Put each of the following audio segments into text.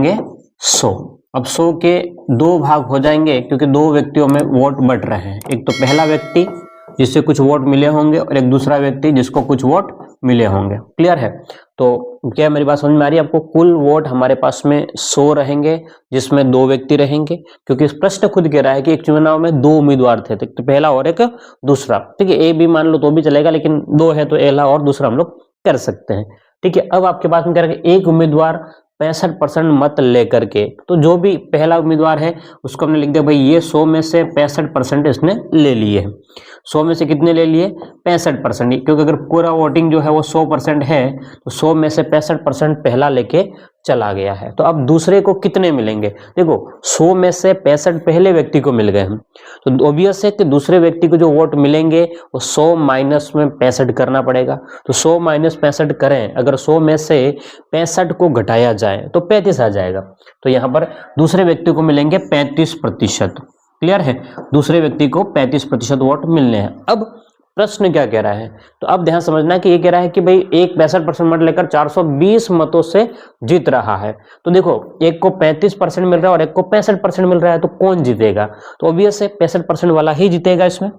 करेंगे 100। अब 100 के 2 भाग हो जाएंगे क्योंकि 2 व्यक्तियों में वोट बट रहे हैं। एक तो पहला व्यक्ति जिससे कुछ वोट मिले होंगे और एक दूसरा व्यक्ति जिसको कुछ वोट मिले होंगे। क्लियर है? तो क्या मेरी बात समझ में आ रही है आपको? कुल वोट हमारे पास में 100 रहेंगे जिसमें 2 व्यक्ति रहेंगे, क्योंकि इस प्रश्न खुद कह रहा है कि एक चुनाव में 2 उम्मीदवार थे, तो पहला और एक दूसरा। ठीक है, ए बी मान लो तो भी चलेगा, लेकिन 2 है तो पहला और दूसरा हम लोग कर सकते हैं। ठीक है, अब आपके पास में क्या रहेगा? एक उम्मीदवार 65% मत लेकर के, तो जो भी पहला उम्मीदवार है उसको हमने लिख दिया भाई ये 100 में से 65% इसने ले लिए हैं। 100 में से कितने ले लिए? 65%, क्योंकि अगर पूरा वोटिंग जो है वो 100% है तो 100 में से 65% पहला लेके चला गया है। तो अब दूसरे को कितने मिलेंगे? देखो 100 में से 65 पहले व्यक्ति को मिल गए हैं, तो ऑब्वियस है कि दूसरे व्यक्ति को जो वोट मिलेंगे वो 100 माइनस में 65 करना पड़ेगा। तो 100 माइनस 65 करें, अगर 100 में से 65 को घटाया जाए तो 35 आ जाएगा। तो यहाँ पर दूसरे व्यक्ति को मिलेंगे 35%। क्लियर है? दूसरे व्यक्ति को 35% वोट मिलने हैं। अब प्रश्न क्या कह रहा है? तो अब ध्यान समझना कि ये कह रहा है कि भाई एक 65% मत लेकर 420 मतों से जीत रहा है। तो देखो एक को 35% मिल रहा है और एक को 65% मिल रहा है, तो कौन जीतेगा? तो ऑब्वियस है 65% वाला ही जीतेगा इसमें।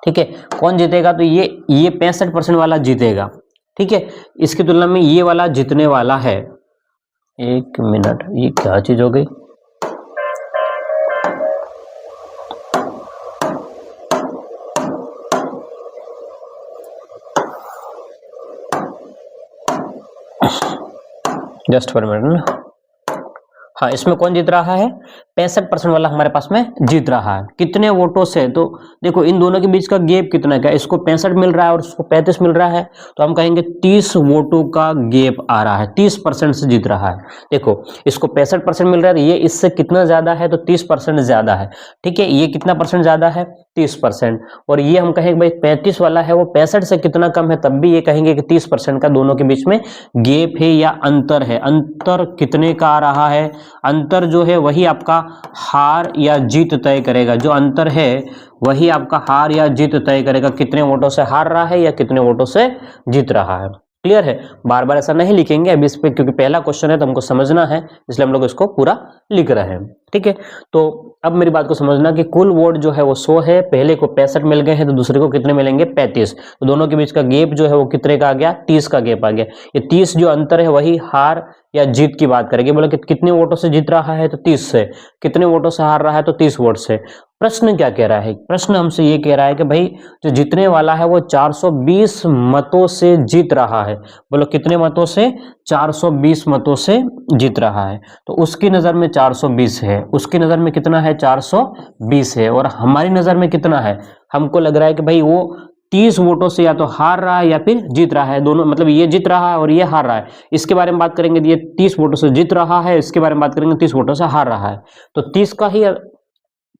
ठीक है, कौन जीतेगा? तो ये 65% वाला जीतेगा। ठीक है, इसकी तुलना में ये वाला जीतने वाला है। एक मिनट, ये क्या चीज हो गई? जस्ट फॉर मिनट ना। हाँ, इसमें कौन जीत रहा है? 65% वाला हमारे पास में जीत रहा है। कितने वोटों से? तो देखो इन दोनों के बीच का गैप कितना है? इसको 65 मिल रहा है और इसको 35 मिल रहा है, तो हम कहेंगे 30 वोटों का गैप आ रहा है, 30% से जीत रहा है। देखो इसको 65% मिल रहा है, तो ये इससे कितना ज्यादा है? तो 30% ज्यादा है। ठीक है, ये कितना परसेंट ज्यादा है? 30%। और ये हम कहेंगे भाई 35 वाला है वो 65 से कितना कम है, तब भी ये कहेंगे कि 30% का दोनों के बीच में गैप है या अंतर है। अंतर कितने का आ रहा है? अंतर जो है वही आपका हार या जीत तय करेगा। जो अंतर है वही आपका हार या जीत तय करेगा, कितने वोटों से हार रहा है या कितने वोटों से जीत रहा है। क्लियर है? बार बार ऐसा नहीं लिखेंगे अभी इस पे, क्योंकि पहला क्वेश्चन है तो हमको समझना है, इसलिए हम लोग इसको पूरा लिख रहे हैं। ठीक है, तो अब मेरी बात को समझना कि कुल वोट जो है वो 100 है, पहले को 65 मिल गए हैं तो दूसरे को कितने मिलेंगे? 35। तो दोनों के बीच का गैप जो है वो कितने का आ गया? 30 का गैप आ गया। ये 30 जो अंतर है वही हार या जीत की बात करेंगे। बोले कि कितने वोटों से जीत रहा है? तो 30 से। कितने वोटों से हार रहा है? तो 30 वोट से। प्रश्न क्या कह रहा है? प्रश्न हमसे ये कह रहा है कि भाई जो जीतने वाला है वो 420 मतों से जीत रहा है। बोलो कितने मतों से? 420 मतों से जीत रहा है। तो उसकी नजर में 420 है, उसकी नजर में कितना है? 420 है, और हमारी नजर में कितना है? हमको लग रहा है कि भाई वो 30 वोटों से या तो हार रहा है या फिर जीत रहा है, दोनों, मतलब ये जीत रहा है और ये हार रहा है। इसके बारे में बात करेंगे, ये 30 वोटों से जीत रहा है, इसके बारे में बात करेंगे 30 वोटों से हार रहा है। तो 30 का ही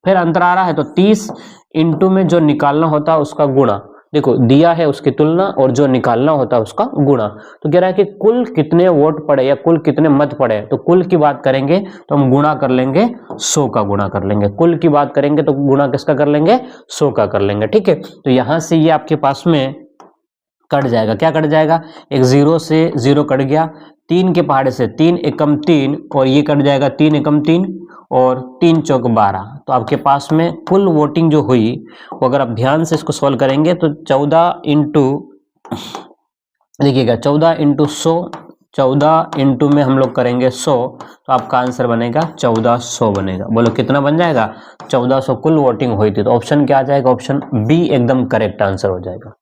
फिर अंतर आ रहा है, तो 30 इंटू में जो निकालना होता है उसका गुणा। देखो दिया है उसकी तुलना और जो निकालना होता है उसका गुणा। तो कह रहा है कि कुल कितने वोट पड़े या कुल कितने मत पड़े, तो कुल की बात करेंगे तो हम गुणा कर लेंगे, 100 का गुणा कर लेंगे। कुल की बात करेंगे तो गुणा किसका कर लेंगे? 100 का कर लेंगे। ठीक है, तो यहां से ये आपके पास में कट जाएगा। क्या कट जाएगा? एक 0 से 0 कट गया, 3 के पहाड़े से 3 एकम 3, और ये कट जाएगा 3 एकम 3 और 3 चौक 12। तो आपके पास में कुल वोटिंग जो हुई वो अगर आप ध्यान से इसको सॉल्व करेंगे तो 14 इंटू, देखिएगा 14 इंटू 100, 14 इंटू में हम लोग करेंगे 100, तो आपका आंसर बनेगा 1400 बनेगा। बोलो कितना बन जाएगा? 1400 कुल वोटिंग हुई थी। तो ऑप्शन क्या आ जाएगा? ऑप्शन बी एकदम करेक्ट आंसर हो जाएगा।